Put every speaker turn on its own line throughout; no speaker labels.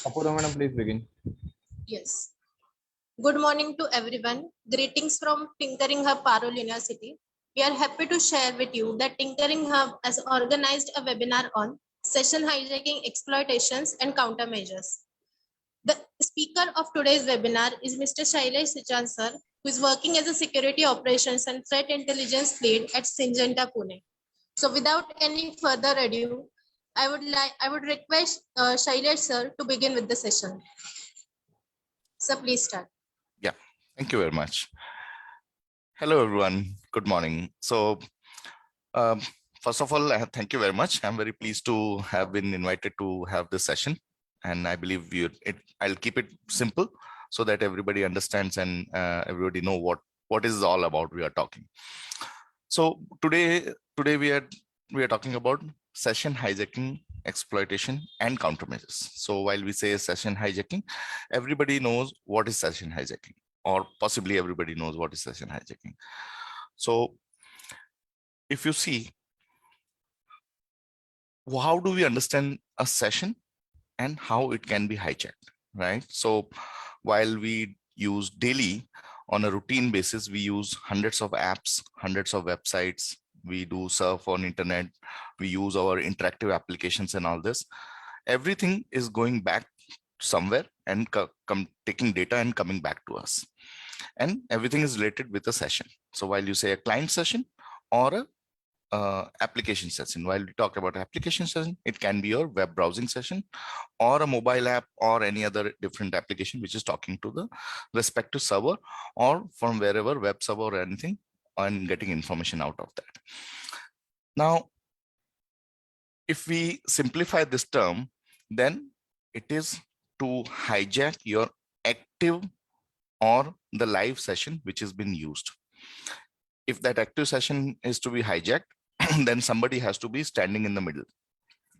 Apurva madam, please begin.
Yes. Good morning to everyone. Greetings from Tinkering Hub, Parole University. We are happy to share with you that Tinkering Hub has organized a webinar on session hijacking, exploitations, and countermeasures. The speaker of today's webinar is Mr. Shailesh Sichan sir, who is working as a security operations and threat intelligence lead at Syngenta, Pune. So, without any further ado, I would request Shailesh sir to begin with the session. So, please start.
Yeah, thank you very much. Hello, everyone. Good morning. So, first of all, thank you very much. I'm very pleased to have been invited to have this session. And I believe I'll keep it simple so that everybody understands and everybody know what is all about we are talking. So today we are talking about session hijacking, exploitation, and countermeasures. So while we say session hijacking, everybody knows what is session hijacking, or possibly everybody knows what is session hijacking. So if you see, how do we understand a session and how it can be hijacked, right? So while we use daily on a routine basis, we use hundreds of apps, hundreds of websites, we do surf on internet, we use our interactive applications and all this. Everything is going back somewhere and taking data and coming back to us. And everything is related with a session. So while you say a client session or a application session, while we talk about application session, it can be your web browsing session or a mobile app or any other different application which is talking to the respective server or from wherever, web server or anything, and getting information out of that. Now, if we simplify this term, then it is to hijack your active or the live session which has been used. If that active session is to be hijacked, then somebody has to be standing in the middle,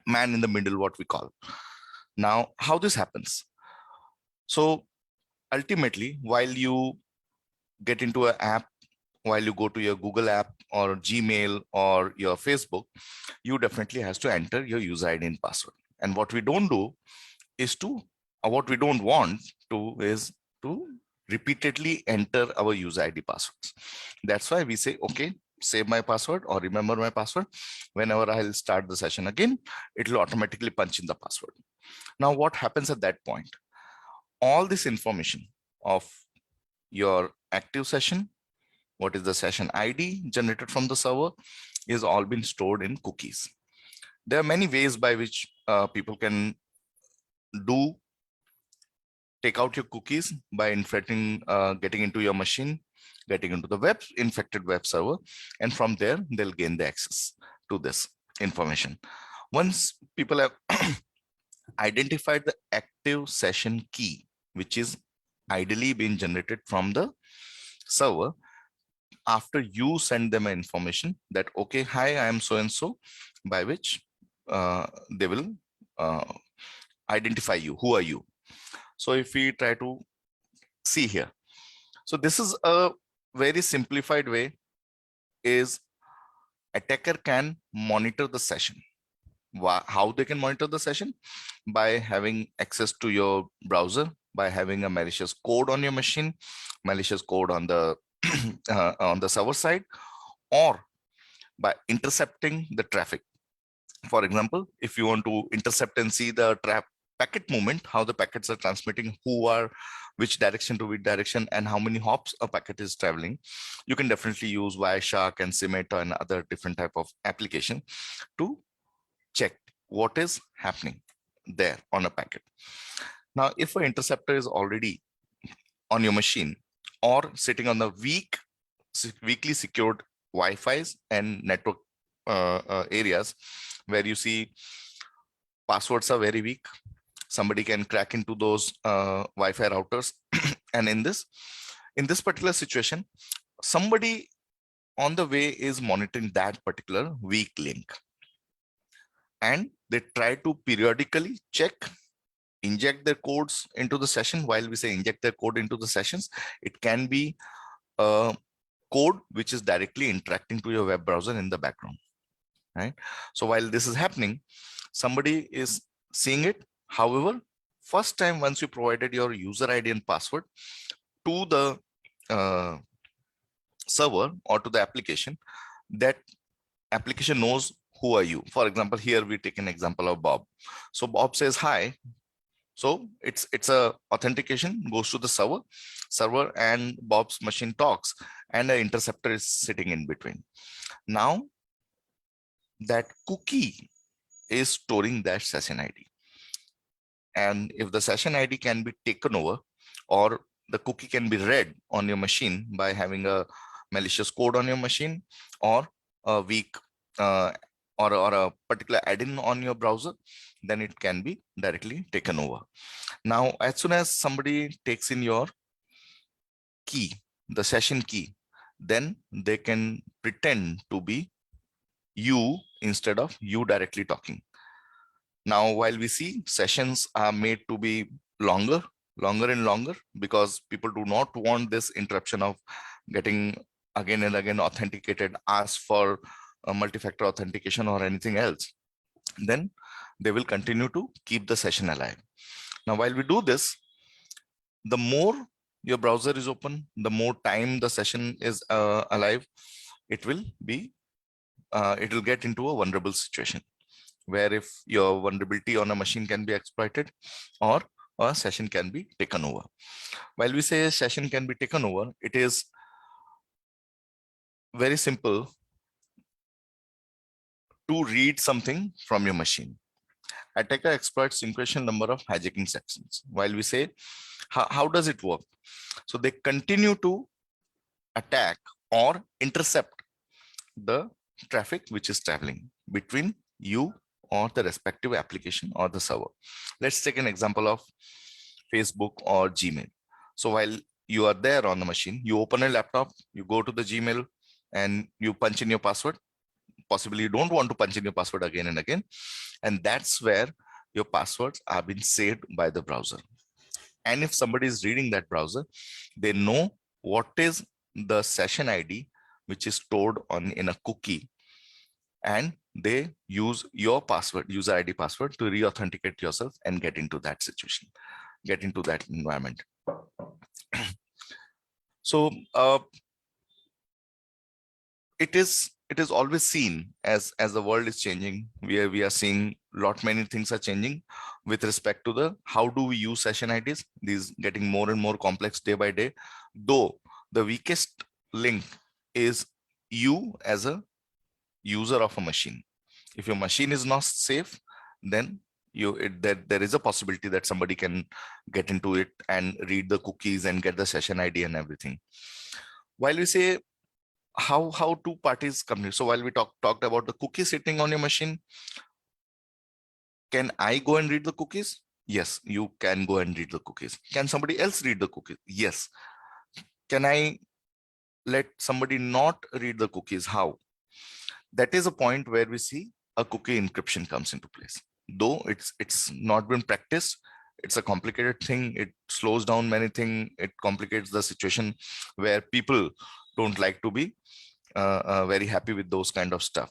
man in the middle, what we call. Now, how this happens? So ultimately, while you get into an app, while you go to your Google app or Gmail or your Facebook, you definitely has to enter your user ID and password. And what we don't do is what we don't want to is to repeatedly enter our user ID passwords. That's why we say, okay, save my password or remember my password. Whenever I'll start the session again, it will automatically punch in the password. Now, what happens at that point? All this information of your active session, what is the session ID generated from the server, is all been stored in cookies. There are many ways by which people can take out your cookies by infecting, getting into your machine, getting into the infected web server, and from there they'll gain the access to this information. Once people have identified the active session key, which is ideally being generated from the server, after you send them information that, okay, hi, I am so and so, by which they will identify you, who are you. So if we try to see here, so this is a very simplified way, is attacker can monitor the session. How they can monitor the session? By having access to your browser, by having a malicious code on your machine, malicious code on the on the server side, or by intercepting the traffic. For example, if you want to intercept and see the packet movement, how the packets are transmitting, which direction to which direction, and how many hops a packet is traveling, you can definitely use Wireshark and Symmetra and other different type of application to check what is happening there on a packet. Now, if an interceptor is already on your machine or sitting on the weakly secured Wi-Fi's and network areas where you see passwords are very weak, somebody can crack into those Wi-Fi routers. And in this particular situation, somebody on the way is monitoring that particular weak link. And they try to periodically check, inject their codes into the session. While we say inject their code into the sessions, it can be a code which is directly interacting to your web browser in the background, right? So while this is happening, somebody is seeing it. However, first time once you provided your user ID and password to the server or to the application, that application knows who are you. For example, here we take an example of Bob. So Bob says hi. So it's a authentication goes to the server, and Bob's machine talks, and the interceptor is sitting in between. Now that cookie is storing that session ID. And if the session ID can be taken over, or the cookie can be read on your machine by having a malicious code on your machine, or a weak or a particular add-in on your browser, then it can be directly taken over. Now, as soon as somebody takes in your key, the session key, then they can pretend to be you instead of you directly talking. Now, while we see sessions are made to be longer and longer, because people do not want this interruption of getting again and again authenticated, ask for a multi-factor authentication or anything else, then they will continue to keep the session alive. Now, while we do this, the more your browser is open, the more time the session is alive, it will get into a vulnerable situation, where if your vulnerability on a machine can be exploited, or a session can be taken over. While we say a session can be taken over, it is very simple to read something from your machine. Attacker exploits sequential number of hijacking sections. While we say, how does it work? So they continue to attack or intercept the traffic which is traveling between you or the respective application or the server. Let's take an example of Facebook or Gmail. So while you are there on the machine, you open a laptop, you go to the Gmail and you punch in your password. Possibly you don't want to punch in your password again and again. And that's where your passwords are being saved by the browser. And if somebody is reading that browser, they know what is the session ID which is stored in a cookie, and they use your password, user ID password, to re-authenticate yourself and get into that situation, get into that environment. So it is always seen as the world is changing. We are seeing many things are changing with respect to the how do we use session IDs. These getting more and more complex day by day, though the weakest link is you as a user of a machine. If your machine is not safe, then there is a possibility that somebody can get into it and read the cookies and get the session ID and everything. While we say how two parties communicate, so while we talked about the cookie sitting on your machine, can I go and read the cookies? Yes, you can go and read the cookies. Can somebody else read the cookies? Yes. Can I let somebody not read the cookies? How? That is a point where we see a cookie encryption comes into place. Though it's not been practiced, it's a complicated thing. It slows down many things. It complicates the situation where people don't like to be very happy with those kind of stuff.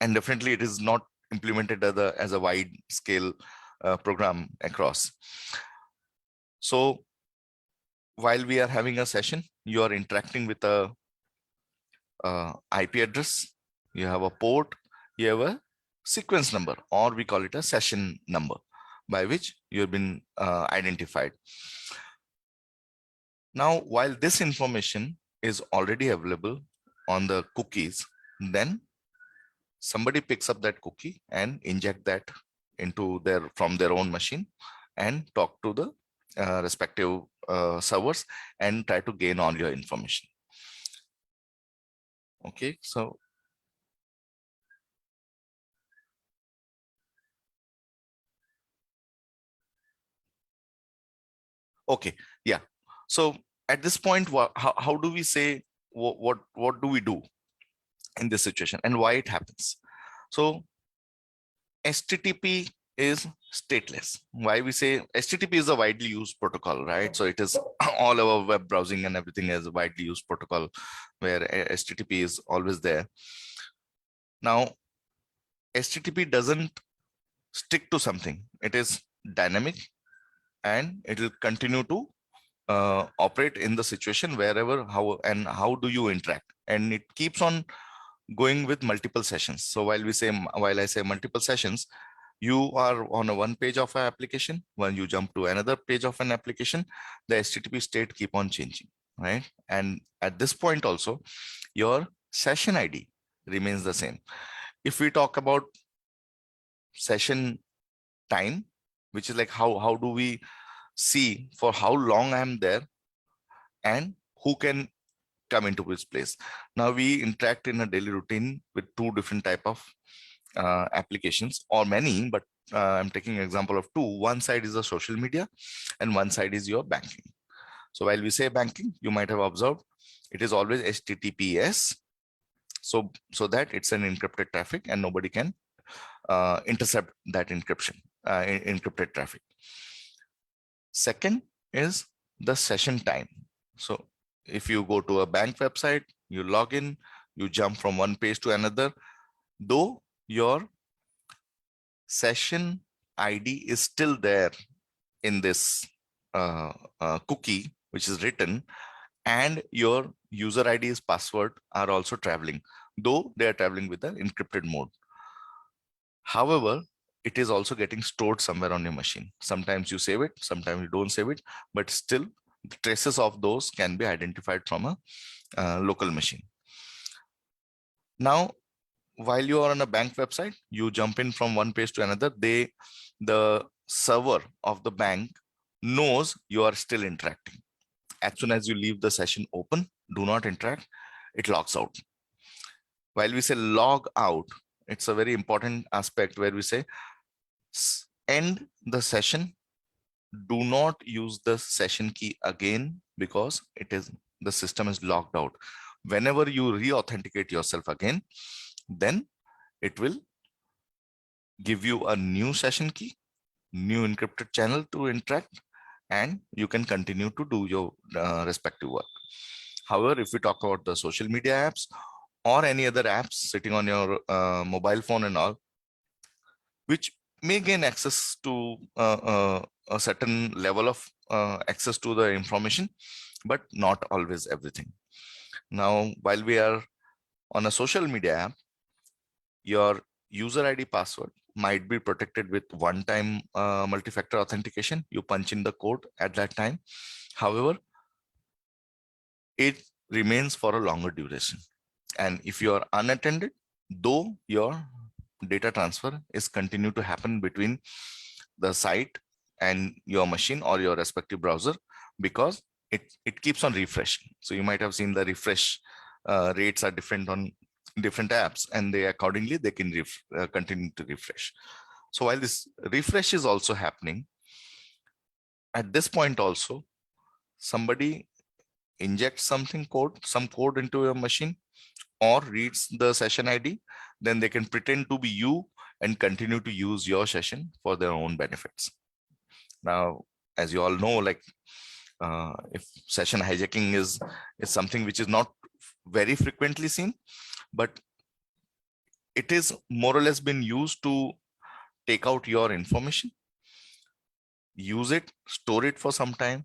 And definitely it is not implemented as a wide scale program across. So while we are having a session, you are interacting with a IP address, you have a port, you have a sequence number, or we call it a session number, by which you have been identified. Now, while this information is already available on the cookies, then somebody picks up that cookie and inject that into from their own machine and talk to the respective servers and try to gain all your information. Okay, so okay, yeah. So at this point, how do we say what do we do in this situation and why it happens? So HTTP is stateless. Why we say HTTP is a widely used protocol, right? So it is all our web browsing and everything is a widely used protocol where HTTP is always there. Now, HTTP doesn't stick to something. It is dynamic. and it will continue to operate in the situation wherever, how do you interact, and it keeps on going with multiple sessions. So while I say multiple sessions, you are on a one page of an application. When you jump to another page of an application, the HTTP state keep on changing, right? And at this point also, your session ID remains the same. If we talk about session time, which is like how do we see for how long I'm there and who can come into this place. Now we interact in a daily routine with two different type of applications, or many, but I'm taking an example of two. One side is a social media and one side is your banking. So while we say banking, you might have observed it is always HTTPS. So that it's an encrypted traffic and nobody can intercept that encrypted traffic. Second is the session time. So if you go to a bank website, you log in, you jump from one page to another, though your session ID is still there in this cookie, which is written, and your user ID's password are also traveling, though they are traveling with the encrypted mode. However, it is also getting stored somewhere on your machine. Sometimes you save it, sometimes you don't save it, but still the traces of those can be identified from a local machine. Now, while you are on a bank website, you jump in from one page to another, the server of the bank knows you are still interacting. As soon as you leave the session open, do not interact, it logs out. While we say log out, it's a very important aspect where we say end the session, do not use the session key again because the system is logged out. Whenever you re-authenticate yourself again, then it will give you a new session key, new encrypted channel to interact, and you can continue to do your respective work. However, if we talk about the social media apps or any other apps sitting on your mobile phone and all, which may gain access to a certain level of access to the information, but not always everything. Now, while we are on a social media app, your user ID password might be protected with one-time multi-factor authentication. You punch in the code at that time. However, it remains for a longer duration. And if you are unattended, though your data transfer is continue to happen between the site and your machine or your respective browser, because it keeps on refreshing. So you might have seen the refresh rates are different on different apps, and they accordingly they can continue to refresh. So while this refresh is also happening, at this point also somebody injects some code into your machine or reads the session ID, then they can pretend to be you and continue to use your session for their own benefits. Now, as you all know, like if session hijacking is something which is not very frequently seen, but it is more or less been used to take out your information, use it, store it for some time,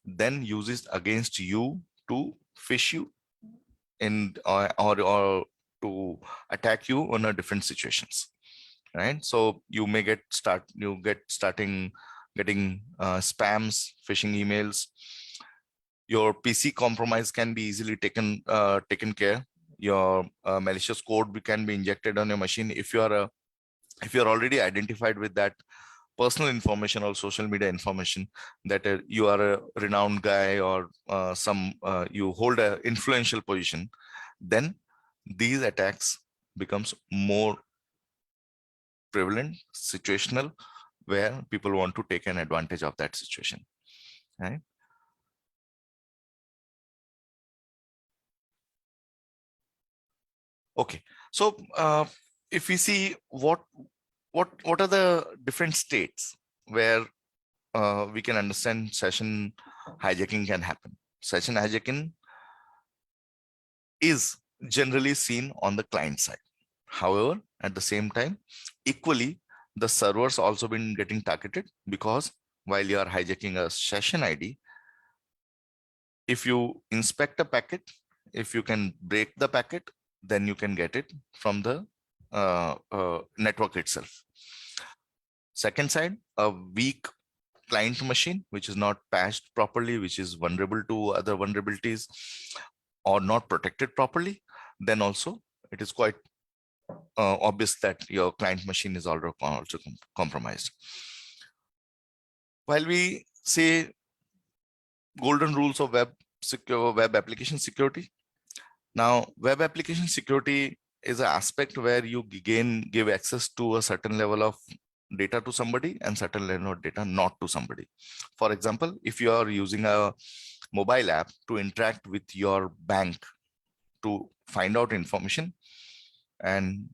then use it against you to phish you in or to attack you on a different situations, right? So you may getting spams, phishing emails. Your PC compromise can be easily taken care. Your malicious code can be injected on your machine if you're already identified with that personal information or social media information, that you are a renowned guy or you hold an influential position, then these attacks becomes more prevalent, situational, where people want to take an advantage of that situation, right? Okay, so if we see what are the different states where we can understand session hijacking can happen. Session hijacking is generally seen on the client side. However, at the same time, equally, the servers also been getting targeted because while you are hijacking a session ID, if you inspect a packet, if you can break the packet, then you can get it from the network itself. Second side, a weak client machine, which is not patched properly, which is vulnerable to other vulnerabilities or not protected properly, then also it is quite obvious that your client machine is also compromised. While we say golden rules of web application security, now web application security is an aspect where you give access to a certain level of data to somebody and certain level of data not to somebody. For example, if you are using a mobile app to interact with your bank to find out information and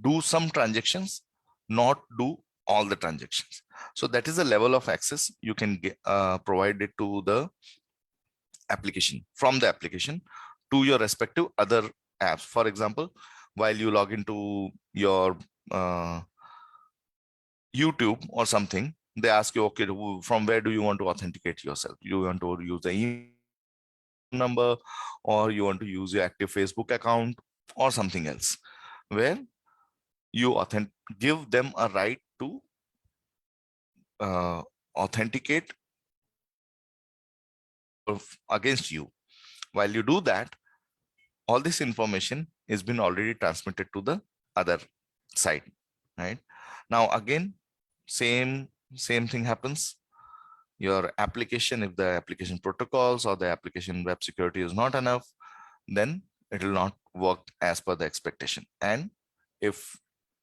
do some transactions, not do all the transactions. So that is the level of access you can get, provide it to the application, from the application to your respective other apps. For example, while you log into your YouTube or something, they ask you, okay, from where do you want to authenticate yourself? You want to use the email number, or you want to use your active Facebook account or something else, where you give them a right to authenticate against you. While you do that, all this information has been already transmitted to the other side, right? Now again, same thing happens. Your application, if the application protocols or the application web security is not enough, then it will not work as per the expectation. And if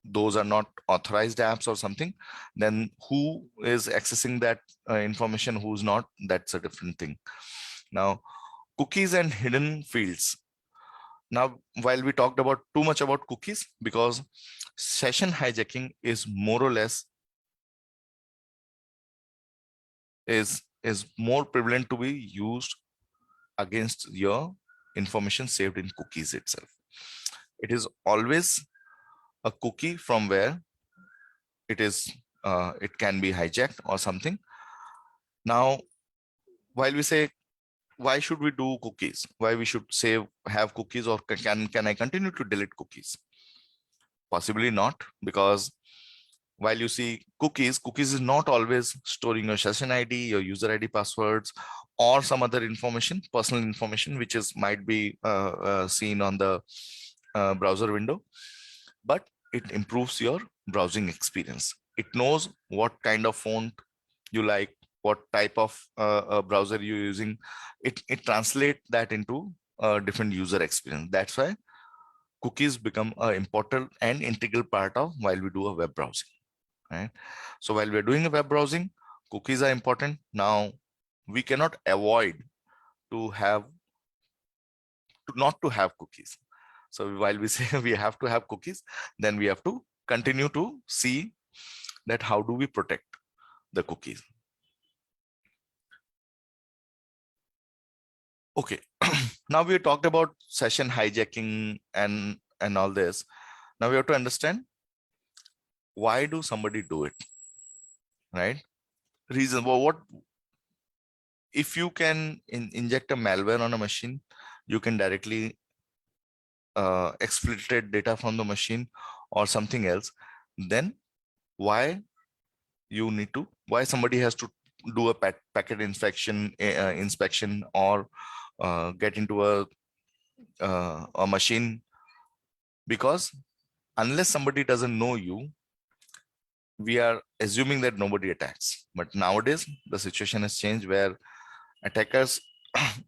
those are not authorized apps or something, then who is accessing that information, who's not, that's a different thing. Now, cookies and hidden fields. Now, while we talked about too much about cookies, because session hijacking is more or less is more prevalent to be used against your information saved in cookies itself. It is always a cookie from where it can be hijacked or something. Now, while we say, why should we do cookies? Why we should have cookies, or can I continue to delete cookies? Possibly not, because while you see cookies is not always storing your session ID, your user ID passwords, or some other information, personal information, which might be seen on the browser window, but it improves your browsing experience. It knows what kind of font you like, what type of browser you're using. It translates that into a different user experience. That's why cookies become an important and integral part of while we do a web browsing, right? So while we're doing a web browsing, cookies are important. Now, we cannot avoid to not to have cookies. So while we say we have to have cookies, then we have to continue to see that how do we protect the cookies. Okay, now we talked about session hijacking and all this. Now we have to understand, why do somebody do it, right? Reason, well, what if you can inject a malware on a machine, you can directly exfiltrate data from the machine or something else, then why why somebody has to do a packet inspection or get into a machine? Because unless somebody doesn't know you, we are assuming that nobody attacks. But nowadays the situation has changed, where attackers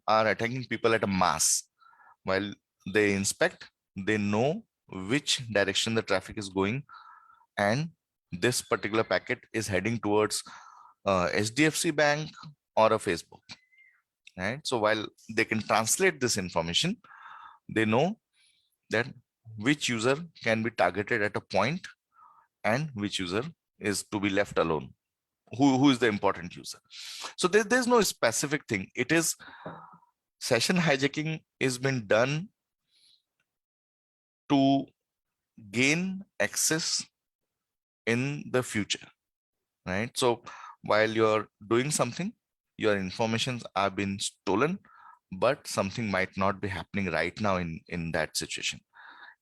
are attacking people at a mass. While they inspect, they know which direction the traffic is going, and this particular packet is heading towards HDFC Bank or a Facebook, right? So while they can translate this information, they know that which user can be targeted at a point and which user is to be left alone, who is the important user. So there's no specific thing. It is session hijacking is been done to gain access in the future, right? So while you're doing something, your informations are being stolen, but something might not be happening right now in that situation.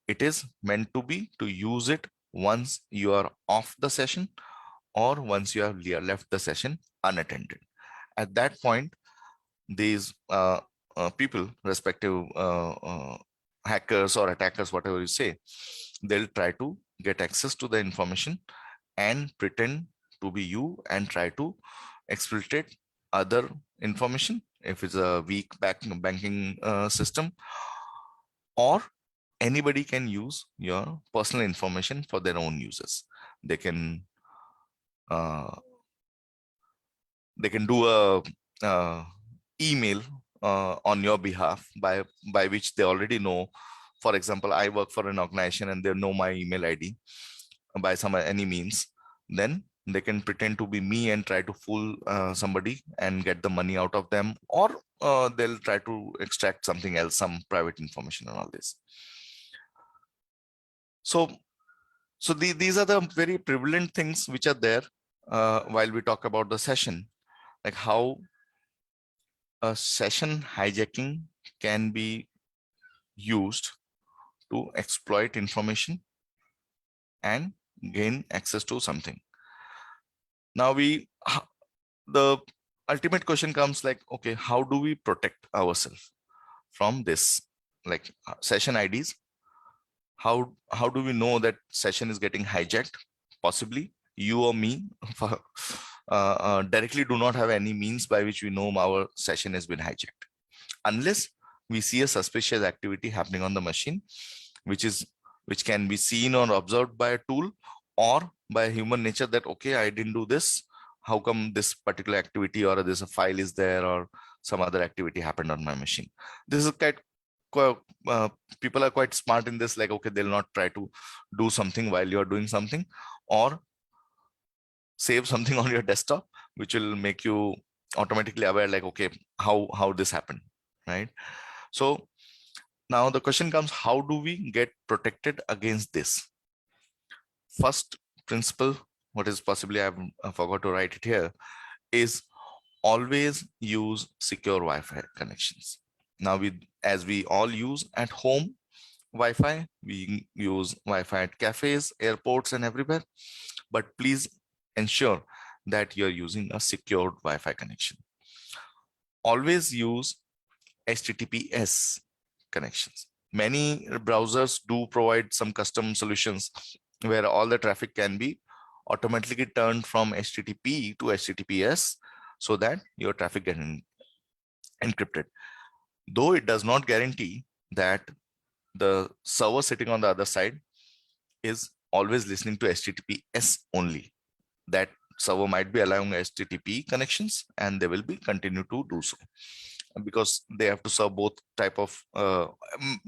It is meant to be to use it once you are off the session or once you have left the session unattended. At that point, these people, respective hackers or attackers, whatever you say, they'll try to get access to the information and pretend to be you and try to exploit other information if it's a weak banking system, or anybody can use your personal information for their own uses. They can uh, they can do a email on your behalf by which they already know. For example, I work for an organization and they know my email ID by some any means. Then they can pretend to be me and try to fool somebody and get the money out of them, or they'll try to extract something else, some private information and all this. So these are the very prevalent things which are there while we talk about the session, like how a session hijacking can be used to exploit information and gain access to something. Now the ultimate question comes like, okay, how do we protect ourselves from this? Like session IDs, how do we know that session is getting hijacked? Possibly you or me directly do not have any means by which we know our session has been hijacked, unless we see a suspicious activity happening on the machine, which can be seen or observed by a tool or by human nature, that okay, I didn't do this, how come this particular activity or this a file is there or some other activity happened on my machine. This is quite people are quite smart in this, like okay, they'll not try to do something while you're doing something, or save something on your desktop which will make you automatically aware, like okay, how this happened, right? So now the question comes, how do we get protected against this? First principle, what is possibly I forgot to write it here, is always use secure Wi-Fi connections. Now as we all use at home Wi-Fi, we use Wi-Fi at cafes, airports, and everywhere. But please ensure that you're using a secured Wi-Fi connection. Always use HTTPS connections. Many browsers do provide some custom solutions where all the traffic can be automatically turned from HTTP to HTTPS so that your traffic gets encrypted. Though it does not guarantee that the server sitting on the other side is always listening to HTTPS only. That server might be allowing HTTP connections and they will be continue to do so, because they have to serve both type of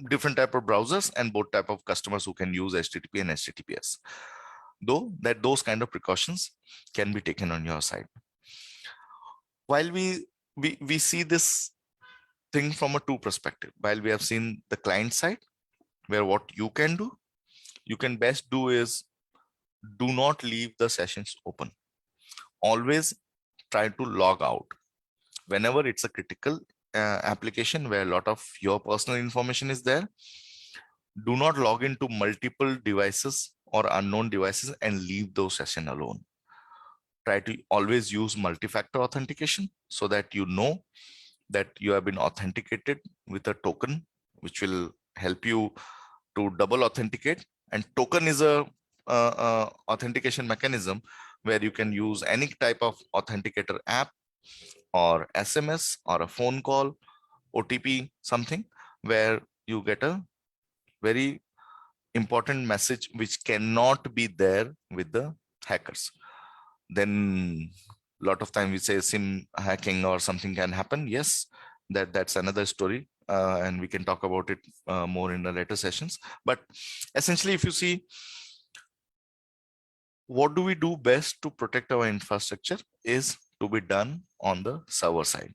different type of browsers and both type of customers who can use HTTP and HTTPS. Though that those kind of precautions can be taken on your side. While we see this thing from a two perspective, while we have seen the client side, where what you can best do is do not leave the sessions open. Always try to log out whenever it's a critical application where a lot of your personal information is there. Do not log into multiple devices or unknown devices and leave those session alone. Try to always use multi-factor authentication so that you know that you have been authenticated with a token, which will help you to double authenticate. And token is a authentication mechanism where you can use any type of authenticator app or SMS or a phone call, OTP, something where you get a very important message which cannot be there with the hackers. Then a lot of time we say SIM hacking or something can happen. Yes, that's another story. And we can talk about it more in the later sessions. But essentially, if you see, what do we do best to protect our infrastructure is to be done on the server side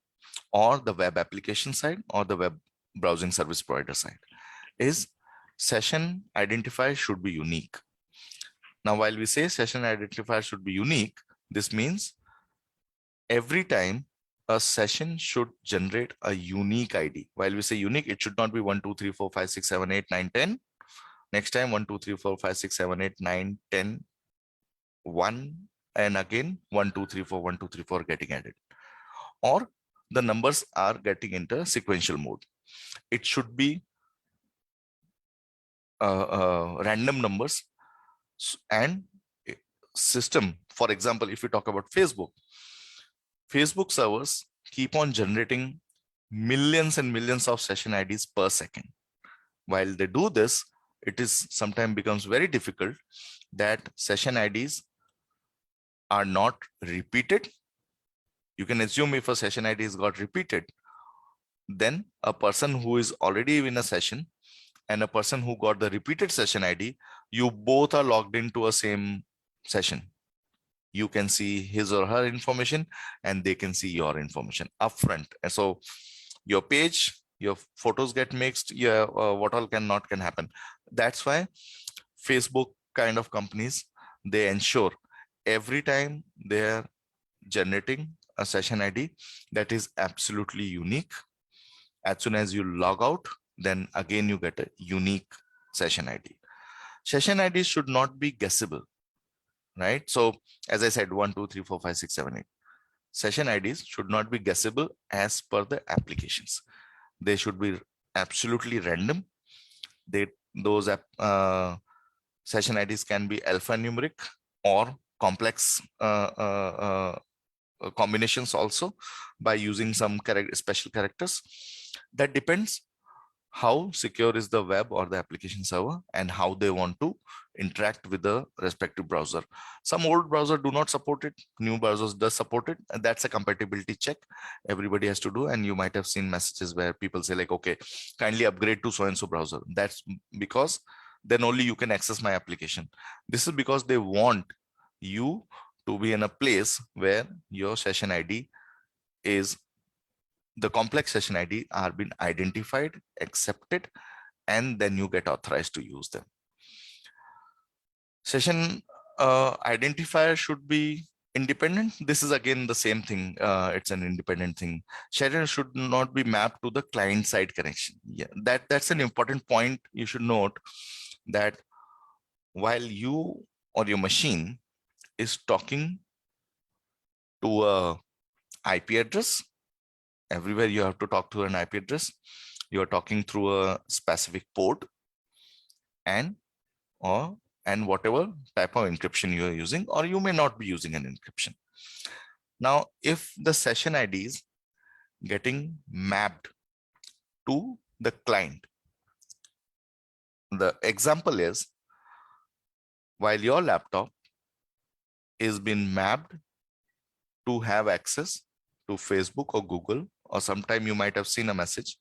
or the web application side or the web browsing service provider side. Is session identifier should be unique. Now, while we say session identifier should be unique, this means every time a session should generate a unique ID. While we say unique, it should not be 1, 2, 3, 4, 5, 6, 7, 8, 9, 10. Next time 1, 2, 3, 4, 5, 6, 7, 8, 9, 10, 1, and again 1, 2, 3, 4, 1, 2, 3, 4 getting added. Or the numbers are getting into sequential mode. It should be random numbers and system. For example, if we talk about Facebook servers keep on generating millions and millions of session IDs per second. While they do this, it is sometimes becomes very difficult that session IDs are not repeated. You can assume if a session ID is got repeated, then a person who is already in a session and a person who got the repeated session ID, you both are logged into a same session. You can see his or her information and they can see your information upfront. And so your page, your photos get mixed, yeah, what all can happen. That's why Facebook kind of companies, they ensure every time they're generating a session ID that is absolutely unique. As soon as you log out, then again you get a unique session ID. Session IDs should not be guessable, right? So as I said, 1, 2, 3, 4, 5, 6, 7, 8. Session IDs should not be guessable as per the applications. They should be absolutely random. Those session IDs can be alphanumeric or complex combinations also by using some special characters. That depends how secure is the web or the application server and how they want to interact with the respective browser. Some old browser do not support it, new browsers does support it, and that's a compatibility check everybody has to do. And you might have seen messages where people say like, okay, kindly upgrade to so and so browser. That's because then only you can access my application. This is because they want you to be in a place where your session ID is, the complex session ID are been identified, accepted, and then you get authorized to use them. Session identifier should be independent. This is again the same thing. It's an independent thing. Session should not be mapped to the client side connection. Yeah, that's an important point. You should note that while you or your machine is talking to a IP address, everywhere you have to talk to an IP address. You're talking through a specific port and whatever type of encryption you are using, or you may not be using an encryption. Now, if the session ID is getting mapped to the client, the example is while your laptop is being mapped to have access to Facebook or Google, or sometime you might have seen a message,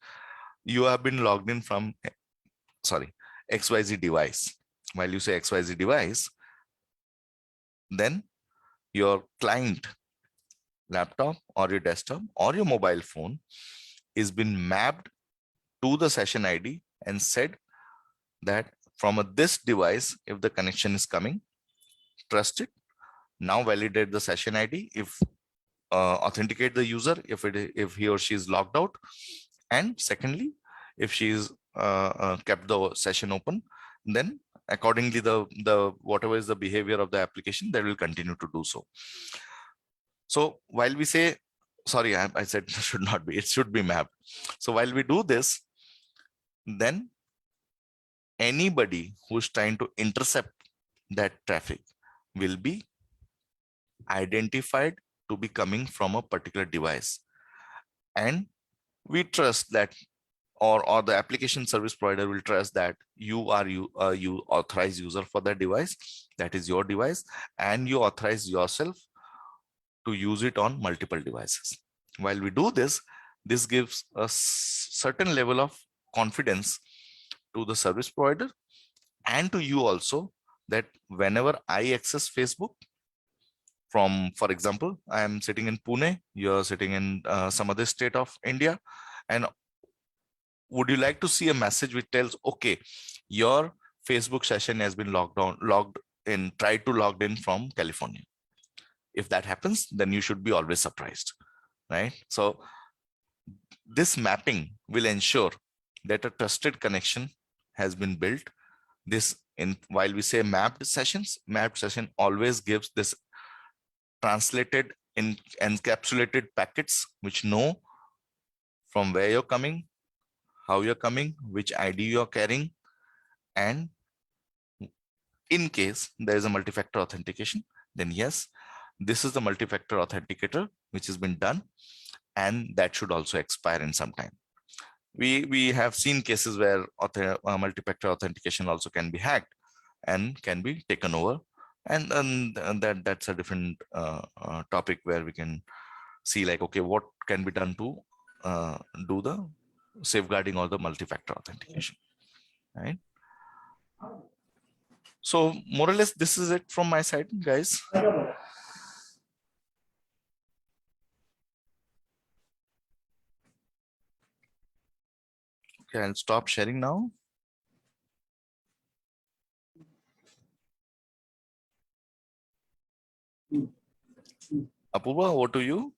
you have been logged in from, XYZ device. While you say XYZ device, then your client laptop or your desktop or your mobile phone is been mapped to the session ID and said that from this device, if the connection is coming, trust it. Now validate the session ID. If authenticate the user if he or she is logged out, and secondly, if she is kept the session open, then accordingly the whatever is the behavior of the application, that will continue to do so. So while we say, sorry, I said should not be, it should be mapped. So while we do this, then anybody who's trying to intercept that traffic will be identified to be coming from a particular device. And we trust that, or the application service provider will trust that you are you authorized user for that device, that is your device, and you authorize yourself to use it on multiple devices. While we do this, this gives a certain level of confidence to the service provider and to you also, that whenever I access Facebook from, for example, I am sitting in Pune, you're sitting in some other state of India, and would you like to see a message which tells, okay, your Facebook session has been logged in, tried to log in from California. if that happens, then you should be always surprised, right? So this mapping will ensure that a trusted connection has been built. This, in while we say mapped session always gives this translated in encapsulated packets which know from where you're coming, how you're coming, which ID you're carrying, and in case there is a multi-factor authentication, then yes, this is the multi-factor authenticator which has been done, and that should also expire in some time. We have seen cases where multi-factor authentication also can be hacked and can be taken over, and that's a different topic where we can see like, okay, what can be done to do the safeguarding or the multi-factor authentication, right? So more or less this is it from my side, guys. Okay, I'll stop sharing now. Apurva, over to you.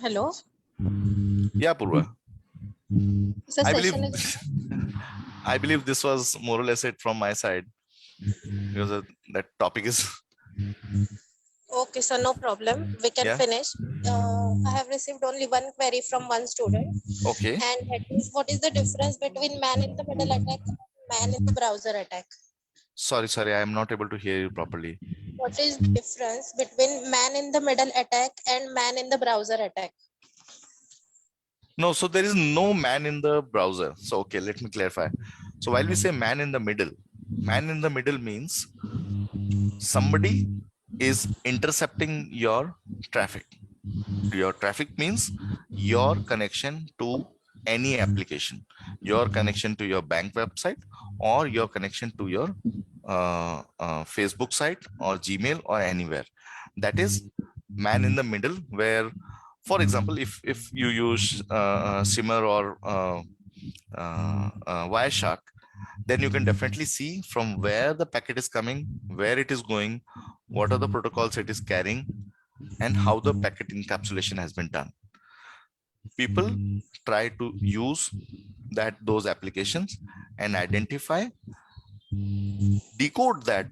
Hello.
Yeah, Apurva.
So
I believe
session is
I believe this was more or less it from my side, because that topic is
okay, so no problem. We can
yeah.
finish. I have received only one query from one student,
Okay.
and that is, what is the difference between man in the middle attack and man in the browser attack?
Sorry, I am not able to hear you properly.
What is the difference between man in the middle attack and man in the browser attack?
No, so there is no man in the browser. So okay, let me clarify. So while we say man in the middle means somebody is intercepting your traffic. Your traffic means your connection to any application, your connection to your bank website, or your connection to your Facebook site or Gmail or anywhere. That is man in the middle, where, for example, if you use Simmer or Wireshark, then you can definitely see from where the packet is coming, where it is going, what are the protocols it is carrying, and how the packet encapsulation has been done. People try to use those applications and identify, decode that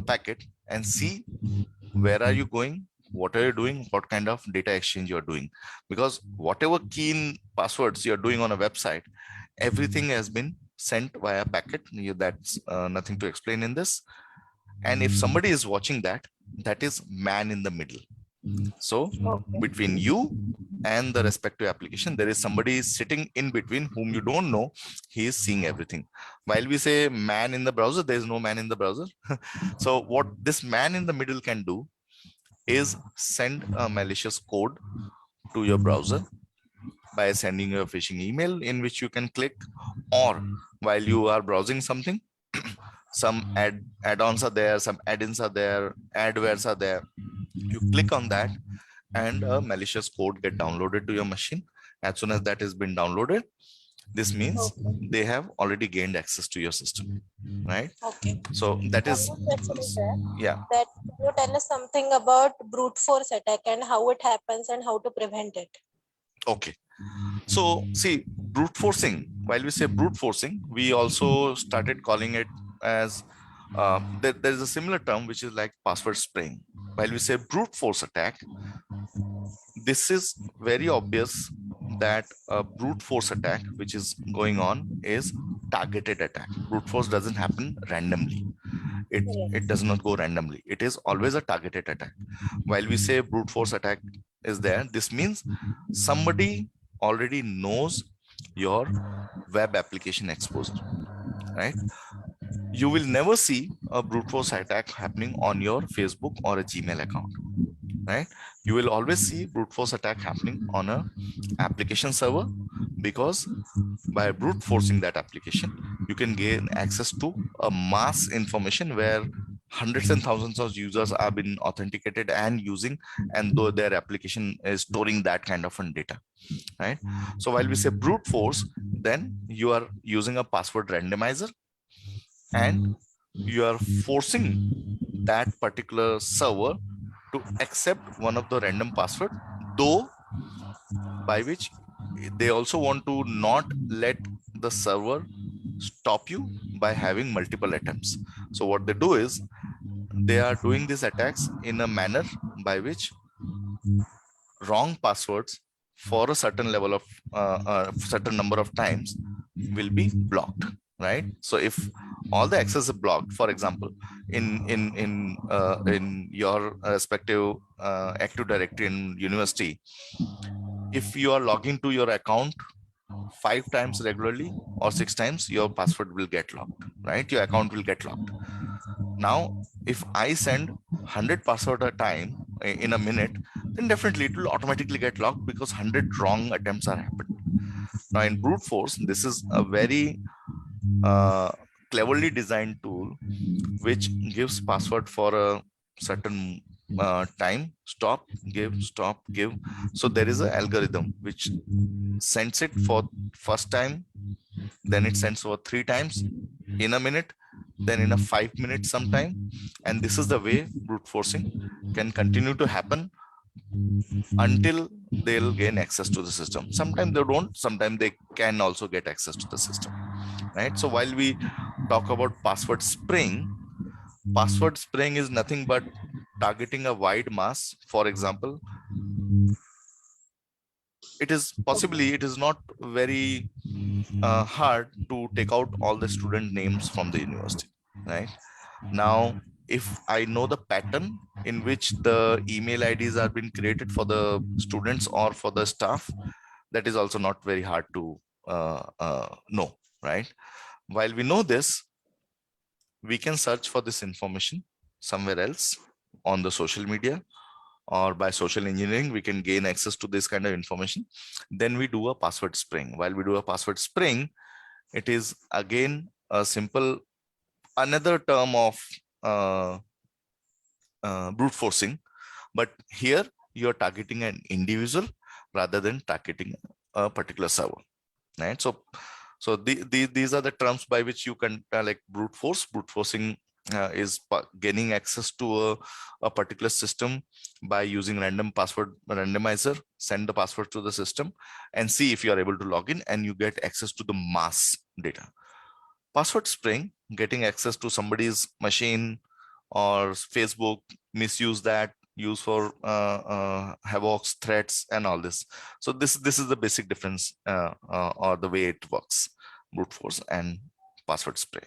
packet and see where are you going, what are you doing, what kind of data exchange you're doing. Because whatever key in passwords you're doing on a website, everything has been sent via packet. That's nothing to explain in this. And if somebody is watching that, that is man in the middle. So between you and the respective application, there is somebody sitting in between whom you don't know. He is seeing everything. While we say man in the browser, there is no man in the browser. So what this man in the middle can do is send a malicious code to your browser by sending you a phishing email in which you can click, or while you are browsing something, some add-ons are there, some add-ins are there, adwares are there. You click on that and a malicious code get downloaded to your machine. As soon as that has been downloaded, this means they have already gained access to your system, right?
Okay.
So that is,
One more question is there.
yeah.
That can you tell us something about brute force attack and how it happens and how to prevent it?
Okay. So see, brute forcing, while we say brute forcing, we also started calling it as, there is a similar term which is like password spraying. While we say brute force attack, this is very obvious that a brute force attack which is going on is targeted attack. Brute force doesn't happen randomly. It does not go randomly. It is always a targeted attack. While we say brute force attack is there, this means somebody already knows your web application exposure, right? You will never see a brute force attack happening on your Facebook or a Gmail account, right? You will always see brute force attack happening on a application server, because by brute forcing that application, you can gain access to a mass information where hundreds and thousands of users have been authenticated and using, and though their application is storing that kind of data, right? So while we say brute force, then you are using a password randomizer and you are forcing that particular server to accept one of the random password, though by which they also want to not let the server stop you by having multiple attempts. So what they do is they are doing these attacks in a manner by which wrong passwords for a certain level of certain number of times will be blocked, right? So if all the access is blocked, for example, in your respective active directory in university, if you are logging to your account 5 times regularly or 6 times, your password will get locked, right? Your account will get locked. Now, if I send 100 password a time in a minute, then definitely it will automatically get locked because 100 wrong attempts are happened. Now, in brute force, this is a very cleverly designed tool which gives password for a certain time, stop, give. So there is an algorithm which sends it for first time, then it sends for 3 times in a minute, then in a 5 minutes sometime. And this is the way brute forcing can continue to happen until they'll gain access to the system. Sometimes they don't, sometimes they can also get access to the system, right? So while we talk about password spraying is nothing but targeting a wide mass. For example, it is not very hard to take out all the student names from the university, right? Now, if I know the pattern in which the email IDs are being created for the students or for the staff, that is also not very hard to know, right? While we know this, we can search for this information somewhere else on the social media, or by social engineering, we can gain access to this kind of information. Then we do a password spraying. While we do a password spraying, it is again a simple, another term of brute forcing, but here you are targeting an individual rather than targeting a particular server, right? So these are the terms by which you can like brute forcing is gaining access to a particular system by using random password randomizer, send the password to the system and see if you are able to log in, and you get access to the mass data. Password spraying, getting access to somebody's machine or Facebook, misuse that, use for havocs, threats, and all this. So this is the basic difference or the way it works, brute force and password spray.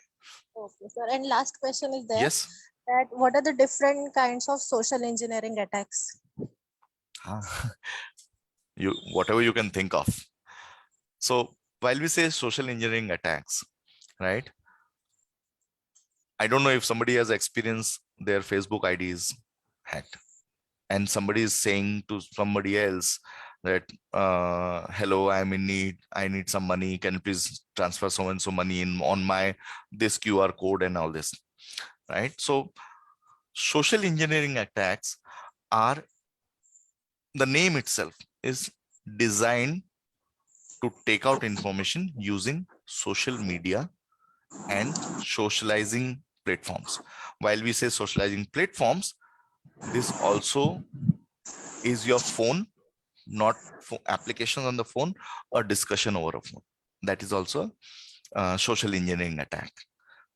Okay, sir. And last question is there,
Yes.
that what are the different kinds of social engineering attacks?
You whatever you can think of. So while we say social engineering attacks, right? I don't know if somebody has experienced their Facebook IDs hacked, and somebody is saying to somebody else that hello, I'm in need, I need some money, can you please transfer so and so money in on my this QR code and all this, right? So social engineering attacks are, the name itself is designed to take out information using social media and socializing platforms. While we say socializing platforms, this also is your phone, not applications on the phone or discussion over a phone. That is also a social engineering attack,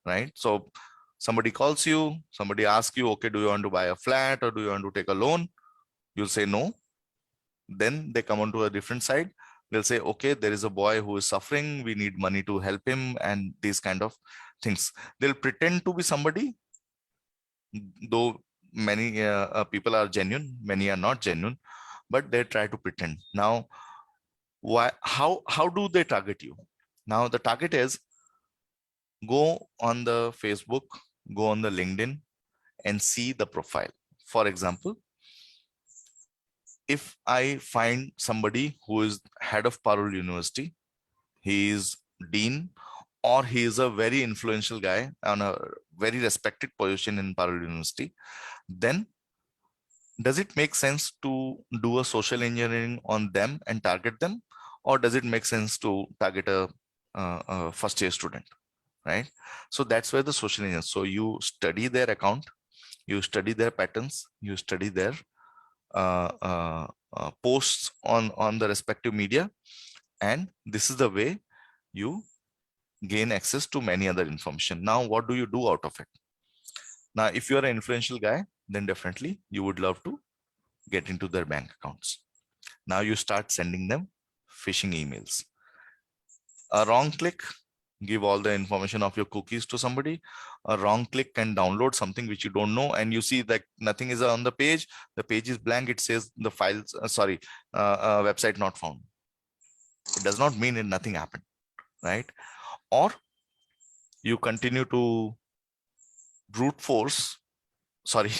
right? So somebody calls you, somebody asks you, okay, do you want to buy a flat or do you want to take a loan? You'll say no. Then they come onto a different side. They'll say, okay, there is a boy who is suffering, we need money to help him, and these kind of things. They'll pretend to be somebody, though many people are genuine, many are not genuine, but they try to pretend. Now, why? How do they target you? Now the target is, go on the Facebook, go on the LinkedIn, and see the profile. For example, if I find somebody who is head of Parul University, he is dean or he is a very influential guy on a very respected position in Parallel University, then does it make sense to do a social engineering on them and target them, or does it make sense to target a first year student, right? So that's where the social engineering. So you study their account, you study their patterns, you study their posts on the respective media, and this is the way you gain access to many other information. Now, what do you do out of it? Now, if you're an influential guy, then definitely you would love to get into their bank accounts. Now you start sending them phishing emails. A wrong click, give all the information of your cookies to somebody. A wrong click can download something which you don't know, and you see that nothing is on the page. The page is blank. It says the files, website not found. It does not mean that nothing happened, right? Or you continue to brute force, sorry,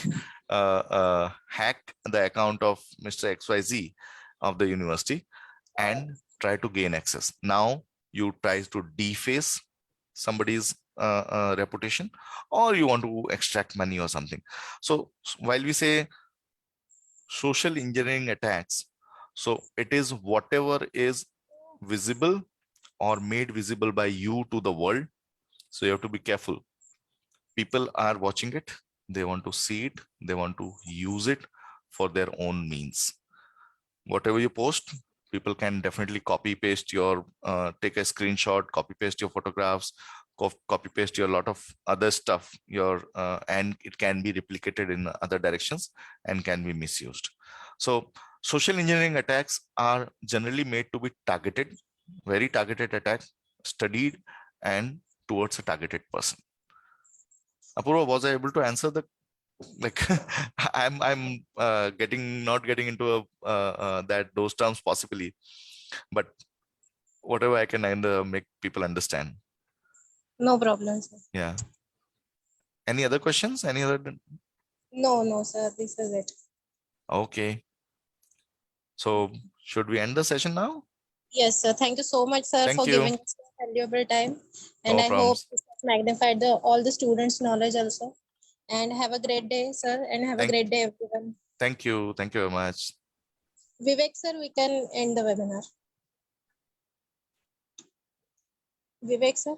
hack the account of Mr. XYZ of the university and try to gain access. Now you try to deface somebody's reputation, or you want to extract money or something. So while we say social engineering attacks, so it is whatever is visible or made visible by you to the world. So you have to be careful. People are watching it, they want to see it, they want to use it for their own means. Whatever you post, people can definitely copy paste your take a screenshot, copy paste your photographs, copy paste your lot of other stuff, your and it can be replicated in other directions and can be misused. So social engineering attacks are generally made to be targeted, very targeted attack, studied and towards a targeted person. Apurva, was I able to answer the, like, I'm not getting into that those terms possibly, but whatever I can make people understand.
No problem, sir.
Yeah. Any other questions? Any other?
No, sir. This is it.
Okay. So should we end the session now?
Yes, sir. Thank you so much, sir,
Thank
for
you.
giving us your valuable time. And
No
I hope
problems.
this has magnified all the students' knowledge also. And have a great day, sir. And have a
Thank,
great day, everyone.
thank you. Thank you very much.
Vivek, sir, we can end the webinar. Vivek, sir.